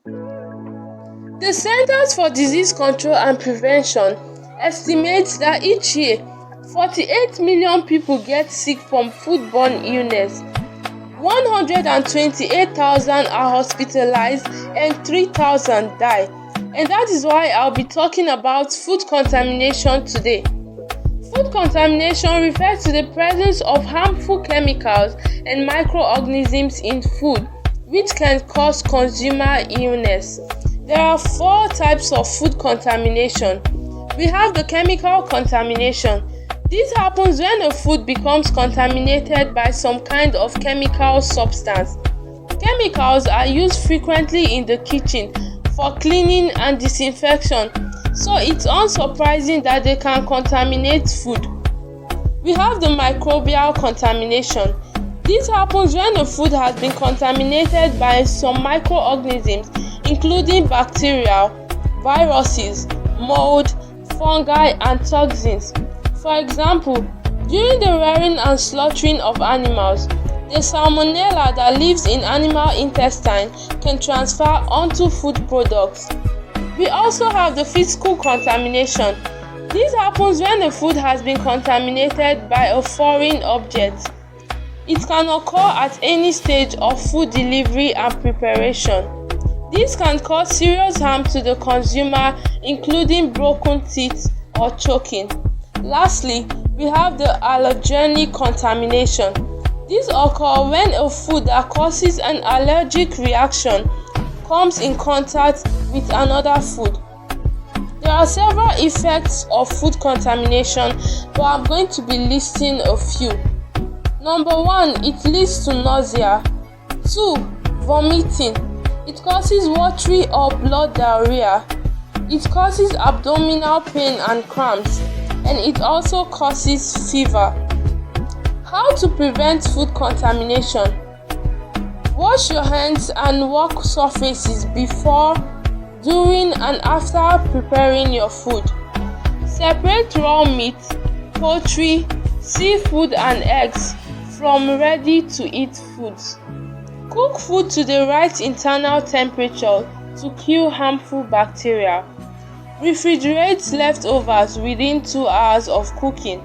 The Centers for Disease Control and Prevention estimates that each year, 48 million people get sick from foodborne illness. 128,000 are hospitalized and 3,000 die. And that is why I'll be talking about food contamination today. Food contamination refers to the presence of harmful chemicals and microorganisms in food, which can cause consumer illness. There are 4 types of food contamination. We have the chemical contamination. This happens when a food becomes contaminated by some kind of chemical substance. Chemicals are used frequently in the kitchen for cleaning and disinfection, so it's unsurprising that they can contaminate food. We have the microbial contamination. This happens when a food has been contaminated by some microorganisms, including bacteria, viruses, mold, fungi, and toxins. For example, during the rearing and slaughtering of animals, the salmonella that lives in animal intestine can transfer onto food products. We also have the physical contamination. This happens when the food has been contaminated by a foreign object. It can occur at any stage of food delivery and preparation. This can cause serious harm to the consumer, including broken teeth or choking. Lastly, we have the allergenic contamination. This occurs when a food that causes an allergic reaction comes in contact with another food. There are several effects of food contamination, but I'm going to be listing a few. Number 1, it leads to nausea. 2, vomiting. It causes watery or blood diarrhea. It causes abdominal pain and cramps, and it also causes fever. How to prevent food contamination? Wash your hands and work surfaces before, during, and after preparing your food. Separate raw meat, poultry, seafood, and eggs from ready-to-eat foods. Cook food to the right internal temperature to kill harmful bacteria. Refrigerate leftovers within 2 hours of cooking.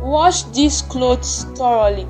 Wash these clothes thoroughly.